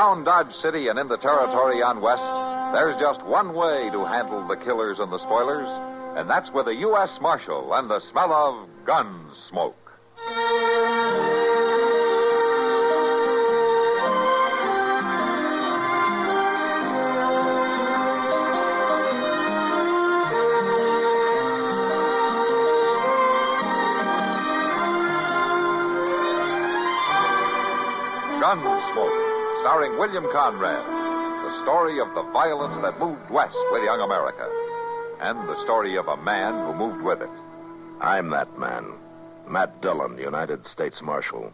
Around Dodge City and in the territory on West, there's just one way to handle the killers and the spoilers, and that's with a U.S. Marshal and the smell of Gunsmoke. Gunsmoke, starring William Conrad, the story of the violence that moved west with young America, and the story of a man who moved with it. I'm that man, Matt Dillon, United States Marshal.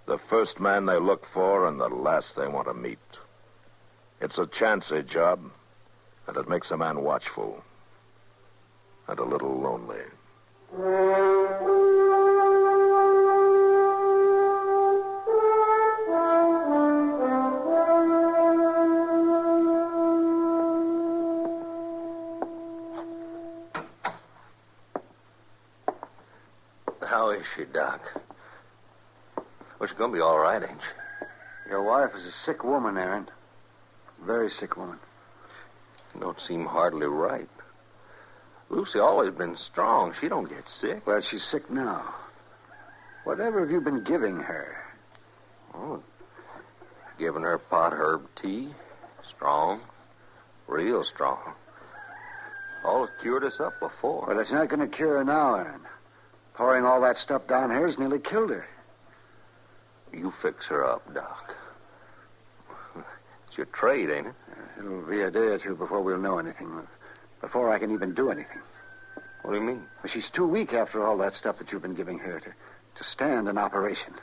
The first man they look for and the last they want to meet. It's a chancy job, and it makes a man watchful and a little lonely. How is she, Doc? Well, she's going to be all right, ain't she? Your wife is a sick woman, Aaron. Very sick woman. Don't seem hardly right. Lucy always been strong. She don't get sick. Well, she's sick now. Whatever have you been giving her? Oh, giving her pot herb tea. Strong. Real strong. All cured us up before. Well, it's not going to cure her now, Aaron. Pouring all that stuff down here has nearly killed her. You fix her up, Doc. It's your trade, ain't it? It'll be a day or two before we'll know anything. Before I can even do anything. What do you mean? Well, she's too weak after all that stuff that you've been giving her to stand an operation.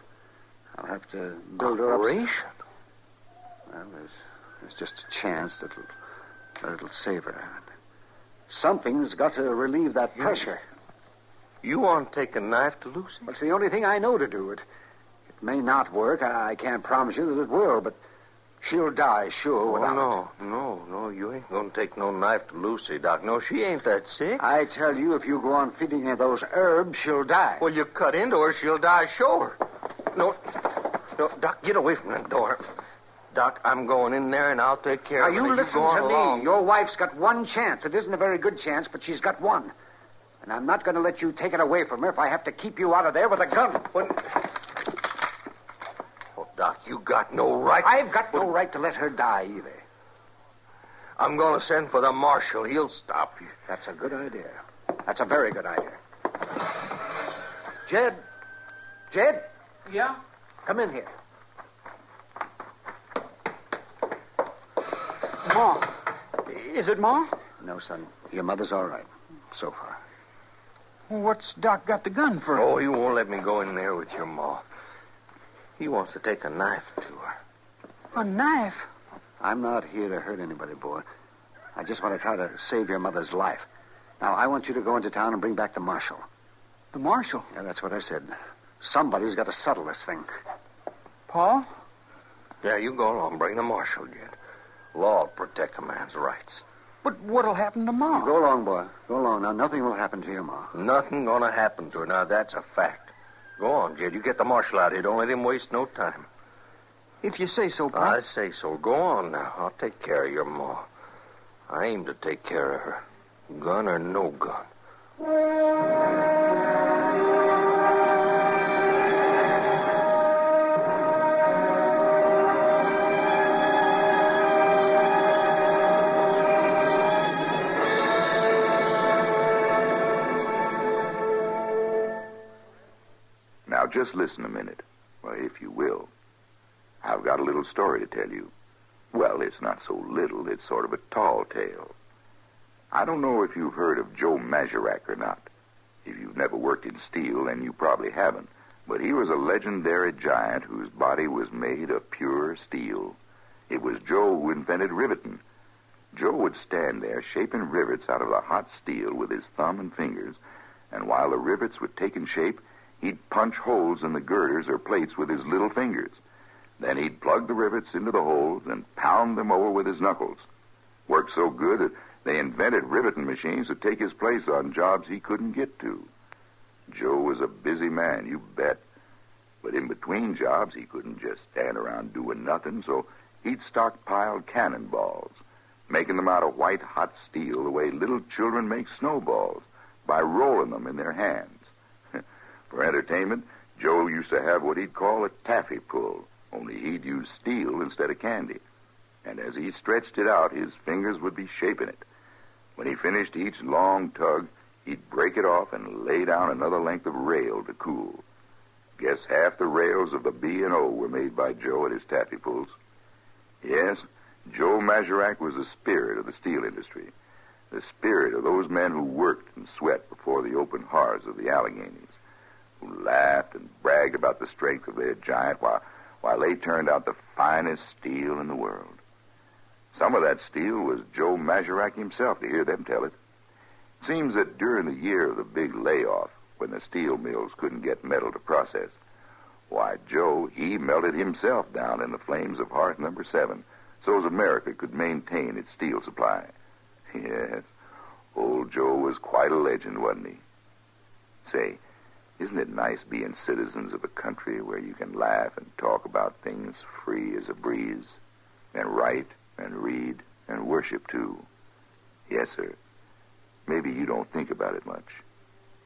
I'll have to build her up. Operation? Well, there's just a chance that it'll save her. Something's got to relieve that pressure. You want to take a knife to Lucy? Well, it's the only thing I know to do. It may not work. I can't promise you that it will, but she'll die, sure, without it. No. You ain't going to take no knife to Lucy, Doc. No, she ain't that sick. I tell you, if you go on feeding her those herbs, she'll die. Well, you cut into her, she'll die, sure. No, Doc, get away from that door. Doc, I'm going in there, and I'll take care of her. Now, you listen to me. Your wife's got one chance. It isn't a very good chance, but she's got one. And I'm not going to let you take it away from her if I have to keep you out of there with a gun. Oh, Doc, you got no right. I've got no right to let her die either. I'm going to send for the marshal. He'll stop you. That's a good idea. That's a very good idea. Jed? Yeah? Come in here. Ma. Is it Ma? No, son. Your mother's all right. So far. Well, what's Doc got the gun for? Oh, he won't let me go in there with your ma. He wants to take a knife to her. A knife? I'm not here to hurt anybody, boy. I just want to try to save your mother's life. Now, I want you to go into town and bring back the marshal. The marshal? Yeah, that's what I said. Somebody's got to settle this thing. Paul? Yeah, you go along. Bring the marshal, Jed. Law will protect a man's rights. But what'll happen to Ma? Go along, boy. Go along. Now, nothing will happen to your Ma. Nothing gonna happen to her. Now, that's a fact. Go on, Jed. You get the marshal out here. Don't let him waste no time. If you say so, Paul. I say so. Go on now. I'll take care of your Ma. I aim to take care of her. Gun or no gun. Now, just listen a minute, well, if you will. I've got a little story to tell you. Well, it's not so little. It's sort of a tall tale. I don't know if you've heard of Joe Mazurek or not. If you've never worked in steel, then you probably haven't. But he was a legendary giant whose body was made of pure steel. It was Joe who invented riveting. Joe would stand there shaping rivets out of the hot steel with his thumb and fingers, and while the rivets were taking shape, he'd punch holes in the girders or plates with his little fingers. Then he'd plug the rivets into the holes and pound them over with his knuckles. Worked so good that they invented riveting machines to take his place on jobs he couldn't get to. Joe was a busy man, you bet. But in between jobs, he couldn't just stand around doing nothing, so he'd stockpiled cannonballs, making them out of white hot steel the way little children make snowballs by rolling them in their hands. For entertainment, Joe used to have what he'd call a taffy pull, only he'd use steel instead of candy. And as he stretched it out, his fingers would be shaping it. When he finished each long tug, he'd break it off and lay down another length of rail to cool. Guess half the rails of the B&O were made by Joe at his taffy pulls. Yes, Joe Mazurak was the spirit of the steel industry, the spirit of those men who worked and sweat before the open hearths of the Alleghenies, who laughed and bragged about the strength of their giant while they turned out the finest steel in the world. Some of that steel was Joe Mazurak himself, to hear them tell it. It seems that during the year of the big layoff, when the steel mills couldn't get metal to process, why, Joe, he melted himself down in the flames of hearth number 7 so as America could maintain its steel supply. Yes, old Joe was quite a legend, wasn't he? Say, isn't it nice being citizens of a country where you can laugh and talk about things free as a breeze, and write and read and worship, too? Yes, sir. Maybe you don't think about it much,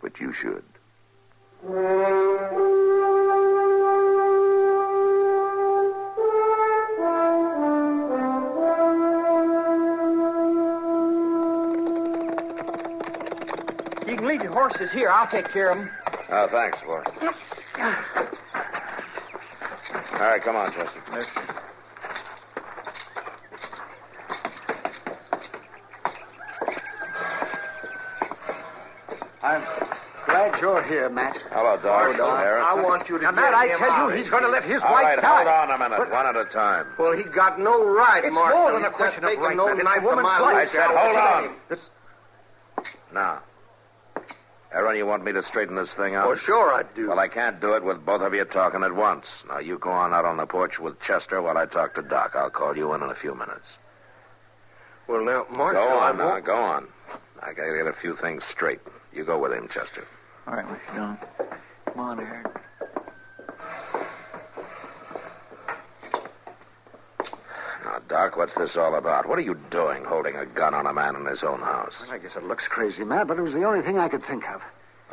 but you should. You can leave your horses here. I'll take care of them. Oh, thanks, boy. All right, come on, Chester. Yes. I'm glad you're here, Matt. Hello, Doc. I want you to Now, get Matt, I him tell out you, of he's here. going to let his All wife right, die. hold on a minute. One at a time. Well, he got no right, It's Marshal. more than a He's question just of taking right, no Matt. It's a knife to woman's my life. I life. said, I'll hold let on. him. Now, Aaron, you want me to straighten this thing out? Oh, sure I do. Well, I can't do it with both of you talking at once. Now, you go on out on the porch with Chester while I talk to Doc. I'll call you in a few minutes. Well, now, Marshal, Go I on now, won't... go on. I gotta get a few things straight. You go with him, Chester. All right, Mr. Dillon. Come on, Aaron. Now, Doc, what's this all about? What are you doing holding a gun on a man in his own house? Well, I guess it looks crazy, Matt, but it was the only thing I could think of.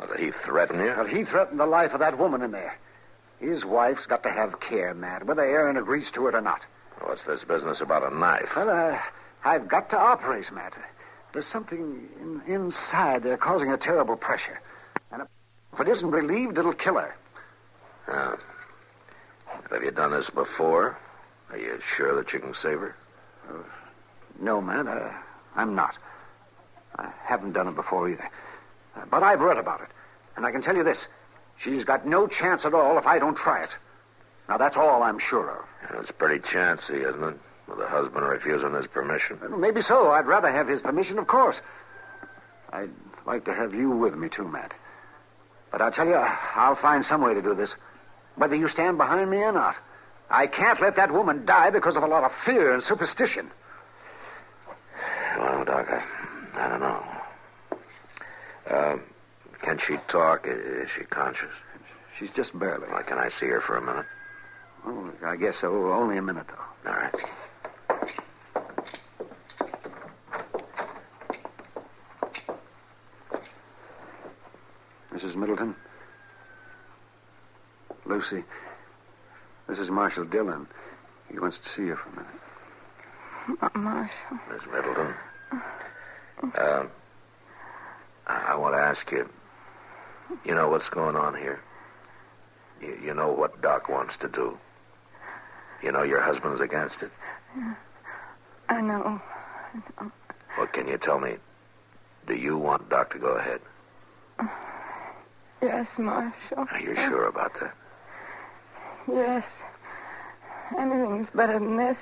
Oh, did he threaten you? Well, he threatened the life of that woman in there. His wife's got to have care, Matt, whether Aaron agrees to it or not. What's this business about a knife? Well, I've got to operate, Matt. There's something inside there causing a terrible pressure. And if it isn't relieved, it'll kill her. Have you done this before? Are you sure that you can save her? No, Matt, I'm not. I haven't done it before either. But I've read about it. And I can tell you this. She's got no chance at all if I don't try it. Now, that's all I'm sure of. Yeah, it's pretty chancy, isn't it? With a husband refusing his permission. Well, maybe so. I'd rather have his permission, of course. I'd like to have you with me, too, Matt. But I'll tell you, I'll find some way to do this, whether you stand behind me or not. I can't let that woman die because of a lot of fear and superstition. Well, Doc, I don't know. Can she talk? Is she conscious? She's just barely. Well, can I see her for a minute? Oh, I guess so. Only a minute, though. All right. Mrs. Middleton? Lucy? This is Marshal Dillon. He wants to see you for a minute. Marshal. Miss Middleton. I want to ask you, you know what's going on here? You know what Doc wants to do? You know your husband's against it? I know. Well, can you tell me, do you want Doc to go ahead? Yes, Marshal. Are you sure about that? Yes. Anything's better than this.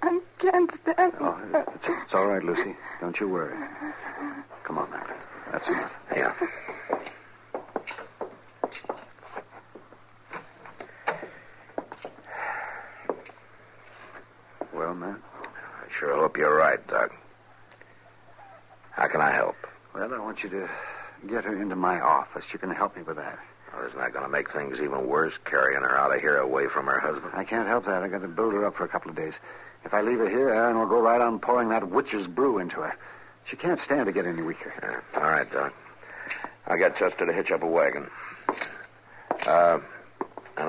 I can't stand Oh, it's all right, Lucy. Don't you worry. Come on, Matt. That's enough. Yeah. Well, Matt? I sure hope you're right, Doc. How can I help? Well, I want you to get her into my office. You can help me with that. Well, isn't that going to make things even worse, carrying her out of here away from her husband? I can't help that. I got to build her up for a couple of days. If I leave her here, Aaron will go right on pouring that witch's brew into her. She can't stand to get any weaker. Yeah. All right, Doc. I'll get Chester to hitch up a wagon. And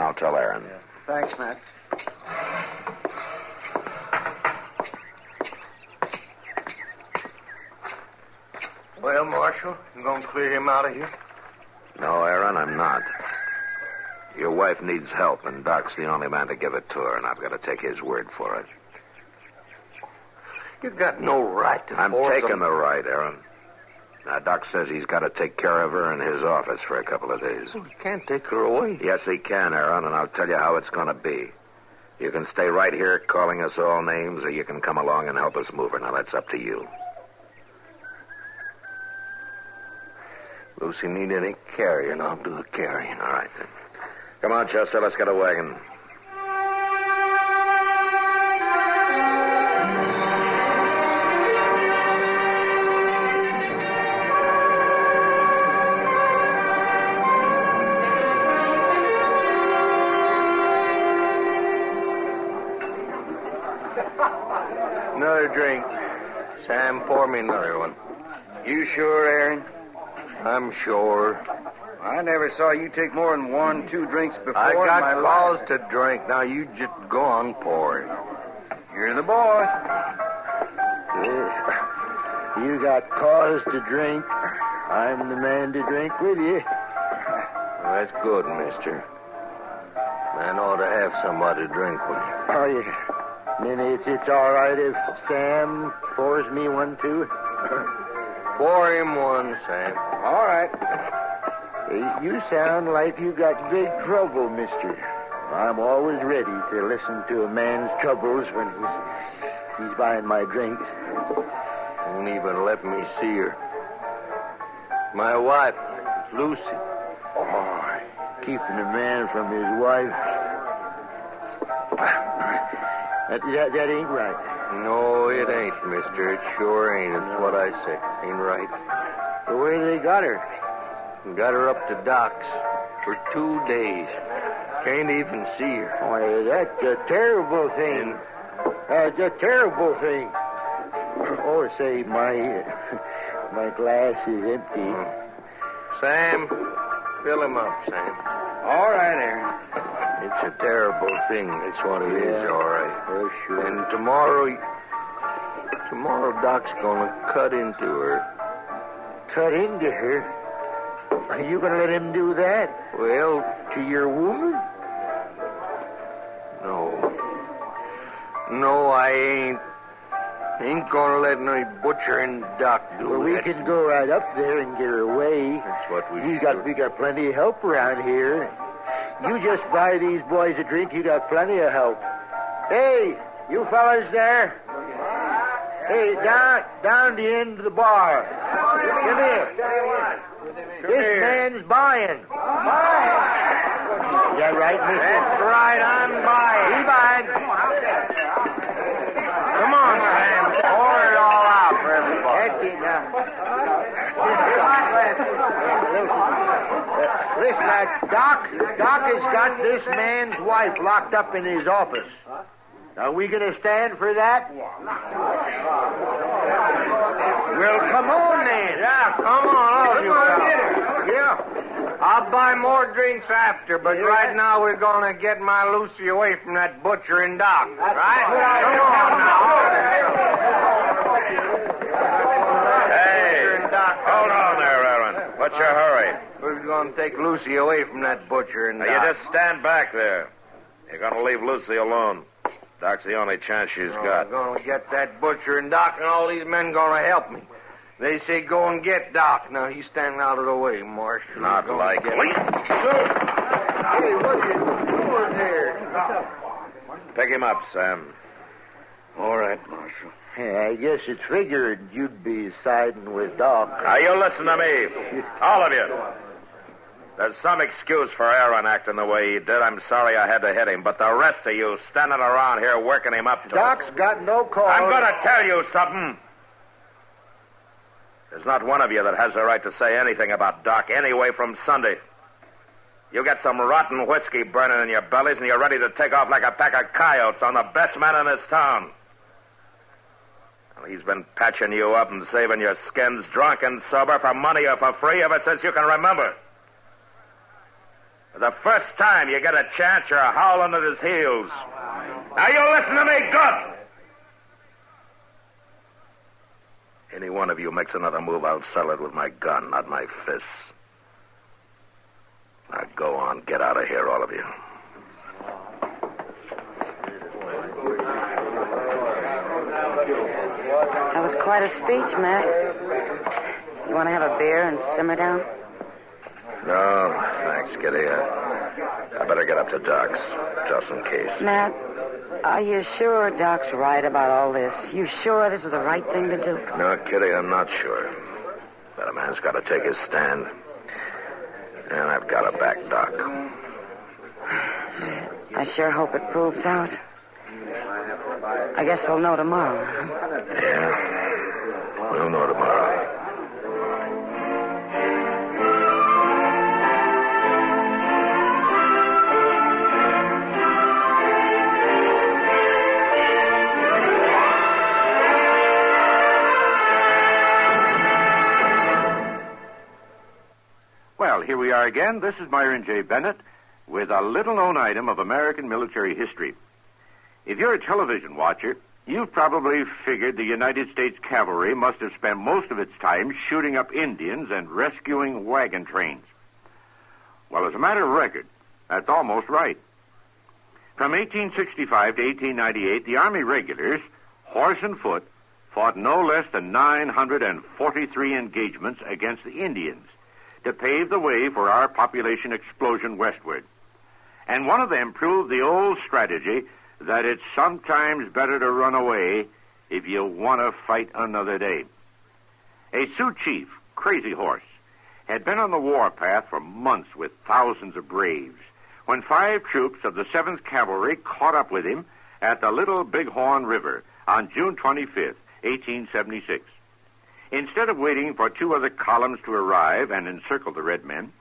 I'll tell Aaron. Yeah. Thanks, Matt. Well, Marshal, you gonna clear him out of here? No, Aaron, I'm not. Your wife needs help, and Doc's the only man to give it to her, and I've got to take his word for it. You got no right to I'm force taking him. the right, Aaron. Now, Doc says he's got to take care of her in his office for a couple of days. You can't take her away. Yes, he can, Aaron, and I'll tell you how it's going to be. You can stay right here calling us all names, or you can come along and help us move her. Now, that's up to you. Lucy need any carrying, I'll do the carrying. All right, then. Come on, Chester, let's get a wagon. Another drink. Sam, pour me another one. You sure, Aaron? I'm sure. I never saw you take more than 1-2 drinks before I in my got cause life. to drink. Now you just go on pouring. You're the boss. You got cause to drink. I'm the man to drink with you. That's good, mister. Man ought to have somebody to drink with. Oh, yeah. Then it's all right if Sam pours me one, too. Pour him one, Sam. All right. You sound like you got big trouble, mister. I'm always ready to listen to a man's troubles when he's buying my drinks. Won't even let me see her. My wife, Lucy. Oh, keeping a man from his wife. That ain't right. No, it ain't, mister. It sure ain't. It's what I say. Ain't right. The way they got her. Got her up to Doc's for 2 days. Can't even see her. Why, that's a terrible thing. That's a terrible thing. Oh, say, my glass is empty. Sam, fill him up, Sam. All right, Aaron. It's a terrible thing. That's what it is, all right. Oh, sure. And tomorrow Doc's gonna cut into her. Cut into her? Are you going to let him do that? Well, To your woman? no, I ain't. Ain't gonna let no butchering Doc do Well, we that. can go right up there and get her away. That's what we We should. got plenty of help around here. You just buy these boys a drink, you got plenty of help. Hey, you fellas there? Hey, down the end of the bar. Come here. This man's buying. Is that right, mister? That's right, I'm buying. He buying. Come on, Sam. Pour it all out for everybody. That's it now. Listen, Doc has got this man's wife locked up in his office. Are we going to stand for that? Well, come on then. Yeah, come on, all you fellas. Yeah. I'll buy more drinks after, but right now we're gonna get my Lucy away from that butchering Doc. Right? Come on now. Hey, hold on there, Aaron. What's your hurry? We're gonna take Lucy away from that butchering Now, Doc. you just stand back there. You're going to leave Lucy alone. Doc's the only chance she's got. We're gonna get that butchering Doc, and all these men gonna help me. They say go and get Doc. Now, he's standing out of the way, Marshal. Not Go and likely. get him. Hey, what are you doing here? Pick him up, Sam. All right, Marshal. Yeah, I guess it's figured you'd be siding with Doc. Now, you listen to me. All of you. There's some excuse for Aaron acting the way he did. I'm sorry I had to hit him. But the rest of you standing around here working him up to Doc's got no call. I'm going to tell you something. There's not one of you that has the right to say anything about Doc anyway from Sunday. You get some rotten whiskey burning in your bellies and you're ready to take off like a pack of coyotes on the best man in this town. Well, he's been patching you up and saving your skins drunk and sober for money or for free ever since you can remember. The first time you get a chance, you're howling at his heels. Now you listen to me good. Any one of you makes another move, I'll settle it with my gun, not my fists. Now go on, get out of here, all of you. That was quite a speech, Matt. You want to have a beer and simmer down? No, thanks, Kitty. I better get up to Doc's, just in case. Matt, are you sure Doc's right about all this? You sure this is the right thing to do? No, Kitty, I'm not sure. But a man's got to take his stand. And I've got to back Doc. I sure hope it proves out. I guess we'll know tomorrow. Yeah, we'll know tomorrow. Well, here we are again. This is Myron J. Bennett with a little-known item of American military history. If you're a television watcher, you've probably figured the United States cavalry must have spent most of its time shooting up Indians and rescuing wagon trains. Well, as a matter of record, that's almost right. From 1865 to 1898, the Army regulars, horse and foot, fought no less than 943 engagements against the Indians to pave the way for our population explosion westward. And one of them proved the old strategy that it's sometimes better to run away if you want to fight another day. A Sioux chief, Crazy Horse, had been on the warpath for months with thousands of braves when 5 troops of the 7th Cavalry caught up with him at the Little Bighorn River on June 25th, 1876. Instead of waiting for 2 other columns to arrive and encircle the red men,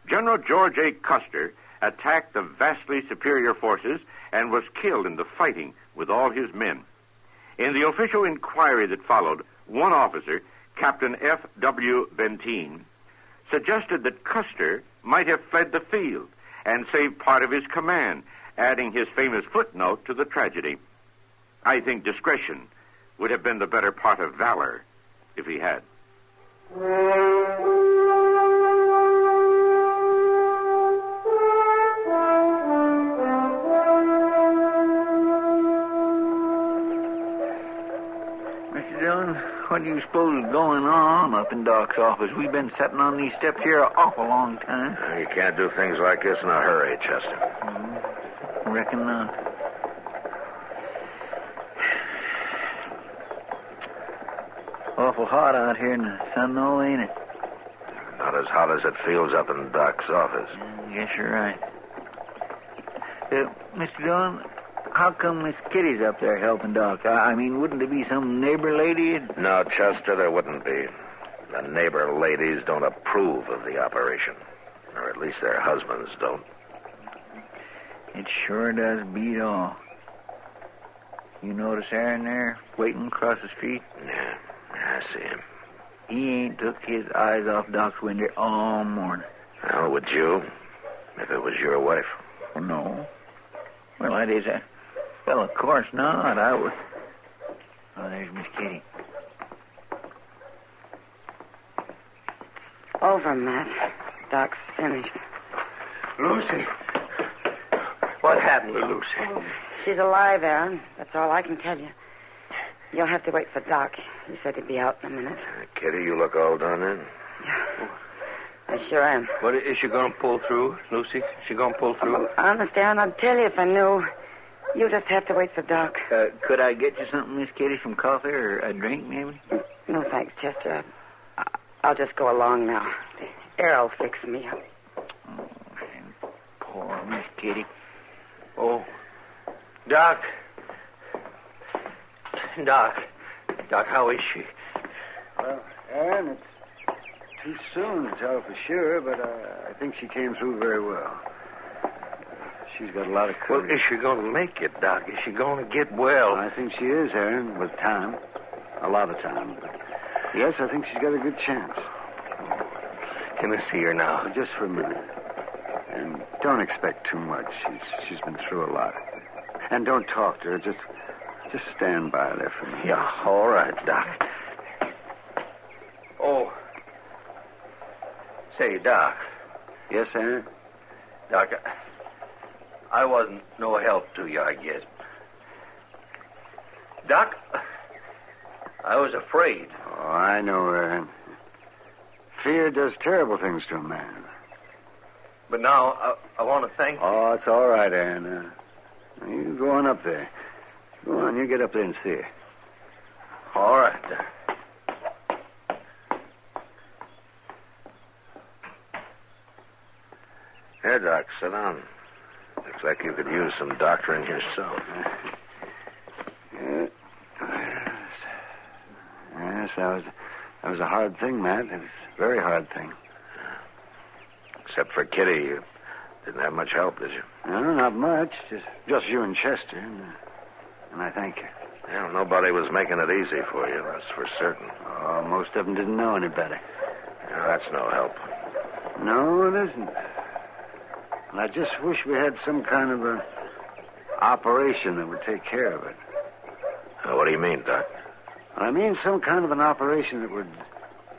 General George A. Custer attacked the vastly superior forces and was killed in the fighting with all his men. In the official inquiry that followed, one officer, Captain F.W. Benteen, suggested that Custer might have fled the field and saved part of his command, adding his famous footnote to the tragedy. I think discretion would have been the better part of valor if he had. Mr. Dillon, what do you suppose is going on up in Doc's office? We've been sitting on these steps here an awful long time. You can't do things like this in a hurry, Chester. Reckon not. Awful hot out here in the sun, though, ain't it? Not as hot as it feels up in Doc's office. Yes, you're right. Mr. Dillon, how come Miss Kitty's up there helping Doc? I mean, wouldn't there be some neighbor lady? No, Chester, there wouldn't be. The neighbor ladies don't approve of the operation. Or at least their husbands don't. It sure does beat all. You notice Aaron there, waiting across the street? Yeah, I see him. He ain't took his eyes off Doc's window all morning. Well, would you? If it was your wife? Well, no. Well, that is a... Well, of course not. I would... Oh, there's Miss Kitty. It's over, Matt. Doc's finished. Lucy. What happened to Lucy? She's alive, Aaron. That's all I can tell you. You'll have to wait for Doc. He said he'd be out in a minute. Kitty, you look all done in. Yeah. I sure am. What, is she going to pull through, Lucy? Is she going to pull through? Oh, honest, Aaron, I'd tell you if I knew. You just have to wait for Doc. Could I get you something, Miss Kitty? Some coffee or a drink, maybe? No, thanks, Chester. I'll just go along now. The air will fix me up. Oh, man. Poor Miss Kitty. Oh. Doc. Doc, how is she? Well, Aaron, it's Too soon to tell for sure, but I think she came through very well. She's got a lot of courage. Well, is she going to make it, Doc? Is she going to get well? I think she is, Aaron, with time. A lot of time. But yes, I think she's got a good chance. Can I see her now? Just for a minute. And don't expect too much. She's been through a lot. And don't talk to her. Just stand by there for me. Yeah, all right, Doc. Oh. Say, Doc. Yes, Aaron? Doc, I wasn't no help to you, I guess. Doc, I was afraid. Oh, I know, Aaron. Fear does terrible things to a man. But now, I want to thank you. Oh, it's all right, Aaron. You go on up there. Go on, you get up there and see her. All right, Doc. Here, Doc, sit down. Looks like you could use some doctoring yourself. Yes, that was a hard thing, Matt. It was a very hard thing. Except for Kitty, you didn't have much help, did you? No, not much. Just you and Chester, and I thank you. Well, nobody was making it easy for you, that's for certain. Oh, most of them didn't know any better. Yeah, that's no help. No, it isn't. And I just wish we had some kind of an operation that would take care of it. What do you mean, Doc? I mean some kind of an operation that would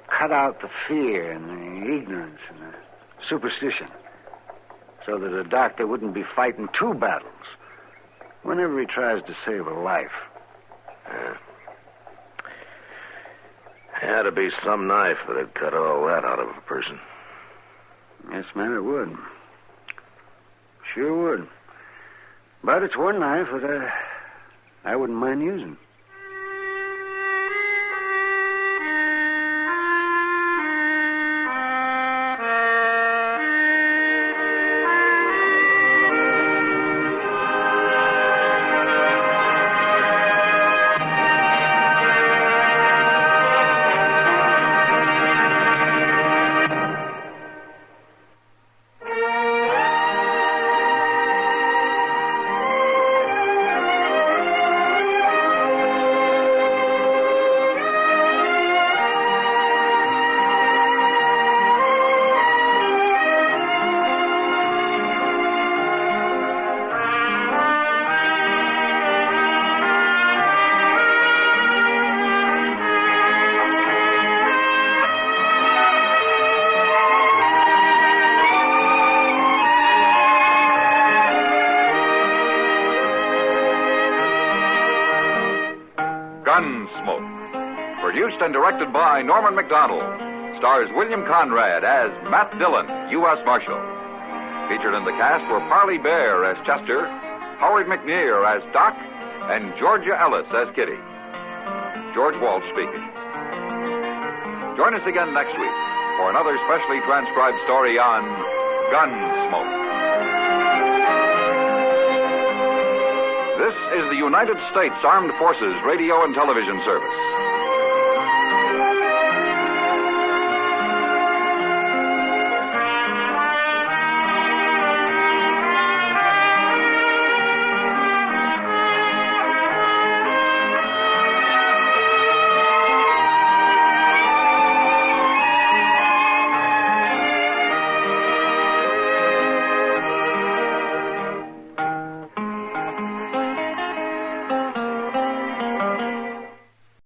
cut out the fear and the ignorance and the superstition so that a doctor wouldn't be fighting two battles whenever he tries to save a life. Had to be some knife that'd cut all that out of a person. Yes, man, it would. Sure would. But it's one knife that I wouldn't mind using. Gunsmoke. Produced and directed by Norman Macdonnell. Stars William Conrad as Matt Dillon, U.S. Marshal. Featured in the cast were Parley Bear as Chester, Howard McNear as Doc, and Georgia Ellis as Kitty. George Walsh speaking. Join us again next week for another specially transcribed story on Gunsmoke. This is the United States Armed Forces Radio and Television Service.